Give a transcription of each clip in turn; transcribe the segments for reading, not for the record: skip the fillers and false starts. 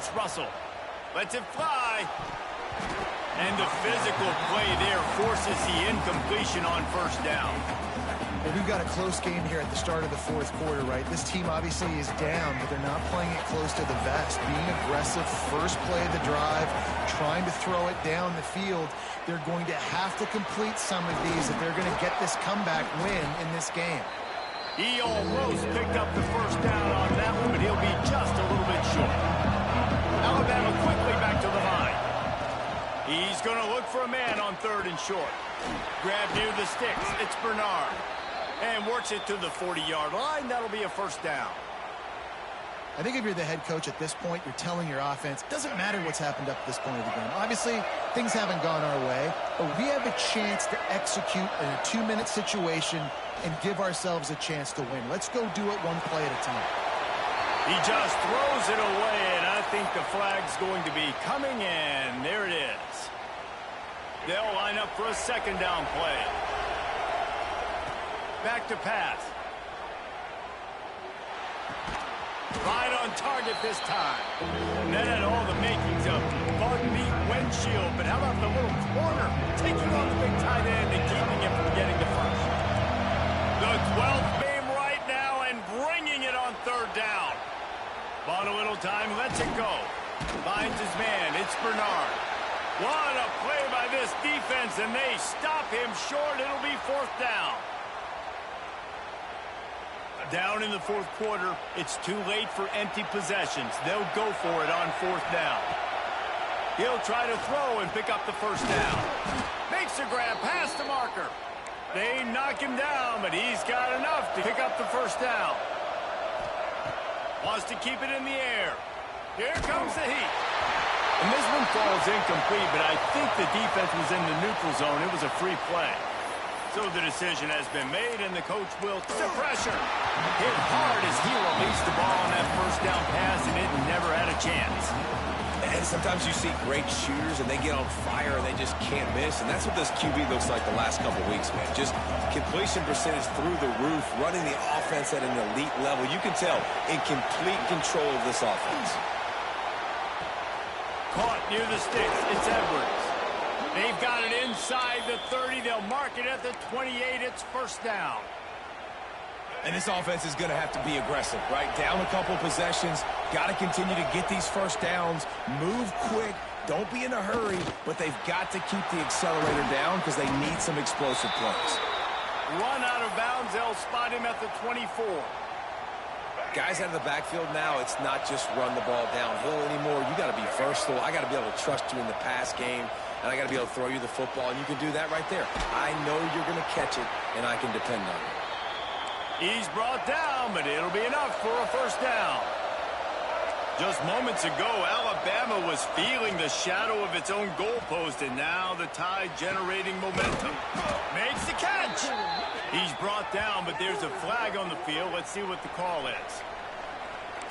It's Russell. Lets it fly. And the physical play there forces the incompletion on first down. Well, we've got a close game here at the start of the fourth quarter, right? This team obviously is down, but they're not playing it close to the vest. Being aggressive, first play of the drive, trying to throw it down the field. They're going to have to complete some of these if they're going to get this comeback win in this game. He almost picked up the first down on that one, but he'll be just a little bit short. Alabama quickly back to the line. He's going to look for a man on third and short. Grab near the sticks. It's Bernard. And works it to the 40-yard line. That'll be a first down. I think if you're the head coach at this point, you're telling your offense, it doesn't matter what's happened up to this point of the game. Obviously, things haven't gone our way, but we have a chance to execute in a 2-minute situation and give ourselves a chance to win. Let's go do it one play at a time. He just throws it away, and I think the flag's going to be coming in. There it is. They'll line up for a second down play. Back to pass. Right on target this time. That had all the makings of bug meat windshield, but how about the little corner taking on the big tight end and keeping him from getting the first? The 12th game right now and bringing it on third down. Bought a little time, lets it go. Finds his man, it's Bernard. What a play by this defense, and they stop him short. It'll be fourth down. Down in the fourth quarter, it's too late for empty possessions. They'll go for it on fourth down. He'll try to throw and pick up the first down. Makes a grab past the marker. They knock him down, but he's got enough to pick up the first down. Wants to keep it in the air. Here comes the heat. And this one falls incomplete, but I think the defense was in the neutral zone. It was a free play. So the decision has been made, and the coach will the pressure. Hit hard as he released the ball on that first down pass, and it never had a chance. And sometimes you see great shooters, and they get on fire, and they just can't miss. And that's what this QB looks like the last couple weeks, man. Just completion percentage through the roof, running the offense at an elite level. You can tell in complete control of this offense. Caught near the sticks. It's Edwards. They've got it inside the 30. They'll mark it at the 28. It's first down. And this offense is going to have to be aggressive, right? Down a couple possessions. Got to continue to get these first downs. Move quick. Don't be in a hurry. But they've got to keep the accelerator down because they need some explosive plays. Run out of bounds. They'll spot him at the 24. Guys out of the backfield now, it's not just run the ball downhill anymore. You got to be versatile. I got to be able to trust you in the pass game, and I got to be able to throw you the football, and you can do that right there. I know you're going to catch it, and I can depend on it. He's brought down, but it'll be enough for a first down. Just moments ago, Alabama was feeling the shadow of its own goalpost, and now the Tide generating momentum. Makes the catch. He's brought down, but there's a flag on the field. Let's see what the call is.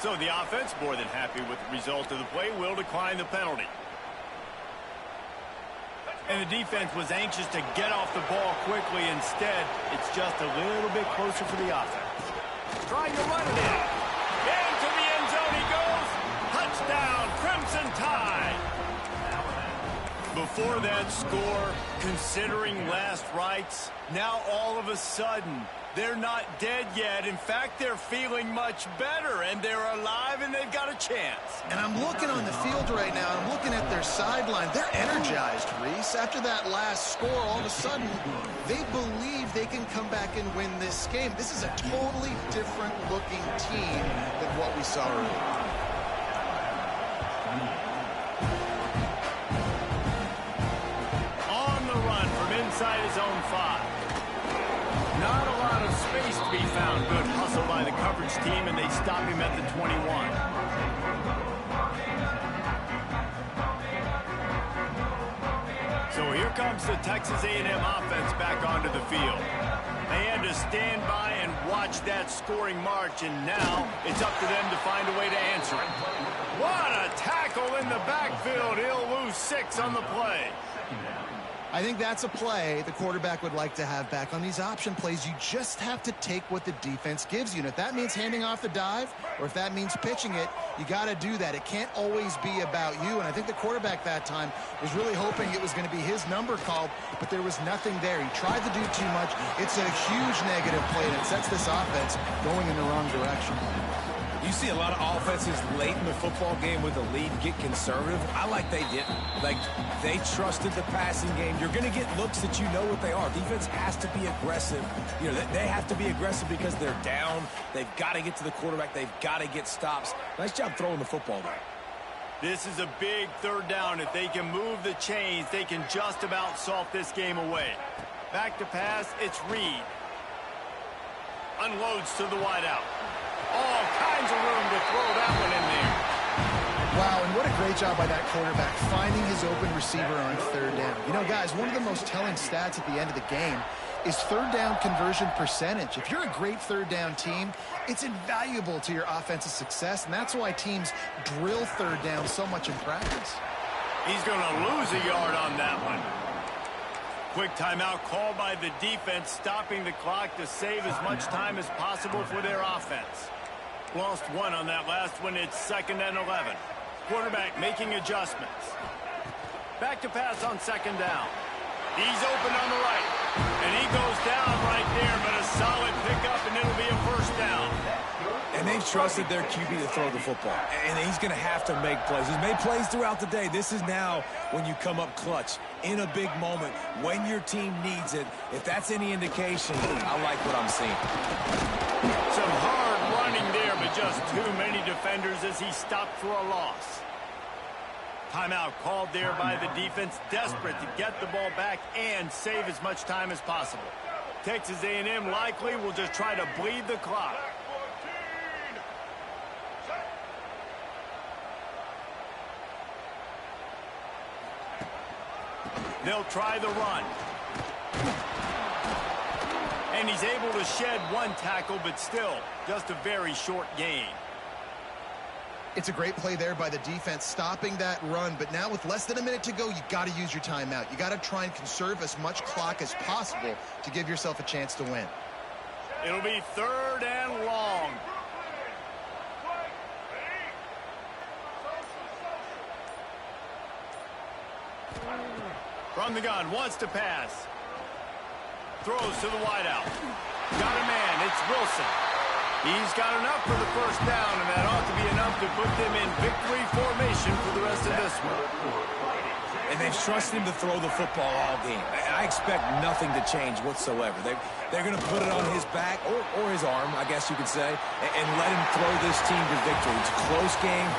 So the offense, more than happy with the result of the play, will decline the penalty. And the defense was anxious to get off the ball quickly. Instead, it's just a little bit closer for the offense. Trying to run it in. Into the end zone he goes. Touchdown, Crimson Tide. Before that score, considering last rites, now all of a sudden, they're not dead yet. In fact, they're feeling much better, and they're alive, and they've got a chance. And I'm looking on the field right now. I'm looking at their sideline. They're energized, Reese. After that last score, all of a sudden, they believe they can come back and win this game. This is a totally different-looking team than what we saw earlier. Inside his own 5. Not a lot of space to be found. Good hustle by the coverage team, and they stop him at the 21. So here comes the Texas A&M offense back onto the field. They had to stand by and watch that scoring march, and now it's up to them to find a way to answer it. What a tackle in the backfield. He'll lose 6 on the play. I think that's a play the quarterback would like to have back. On these option plays, you just have to take what the defense gives you. And if that means handing off the dive or if that means pitching it, you got to do that. It can't always be about you. And I think the quarterback that time was really hoping it was going to be his number called, but there was nothing there. He tried to do too much. It's a huge negative play, and it sets this offense going in the wrong direction. You see a lot of offenses late in the football game with a lead get conservative. I like they didn't. Like, they trusted the passing game. You're going to get looks that you know what they are. Defense has to be aggressive. You know, they have to be aggressive because they're down. They've got to get to the quarterback. They've got to get stops. Nice job throwing the football there. This is a big third down. If they can move the chains, they can just about salt this game away. Back to pass, it's Reed. Unloads to the wideout. All kinds of room to throw that one in there. Wow, and what a great job by that quarterback finding his open receiver on third down. You know, guys, one of the most telling stats at the end of the game is third down conversion percentage. If you're a great third down team, it's invaluable to your offensive success, and that's why teams drill third down so much in practice. He's going to lose a yard on that one. Quick timeout called by the defense, stopping the clock to save as much time as possible for their offense. Lost one on that last one. It's 2nd and 11. Quarterback making adjustments. Back to pass on 2nd down. He's open on the right. And he goes down right there, but a solid pickup, and it'll be a 1st down. And they've trusted their QB to throw the football. And he's going to have to make plays. He's made plays throughout the day. This is now when you come up clutch in a big moment when your team needs it. If that's any indication, I like what I'm seeing. Some hard running there, but just too many defenders as he stopped for a loss. Timeout called there by the defense, desperate to get the ball back and save as much time as possible. Texas A&M likely will just try to bleed the clock. They'll try the run. And he's able to shed one tackle, but still just a very short gain. It's a great play there by the defense, stopping that run. But now with less than a minute to go, you got to use your timeout. You got to try and conserve as much clock as possible to give yourself a chance to win. It'll be 3rd and long. From the gun, wants to pass. Throws to the wideout. Got a man, it's Wilson. He's got enough for the 1st down, and that ought to be enough to put them in victory formation for the rest of this one. And they've trusted him to throw the football all game. I expect nothing to change whatsoever. They're going to put it on his back, or his arm, I guess you could say, and let him throw this team to victory. It's a close game.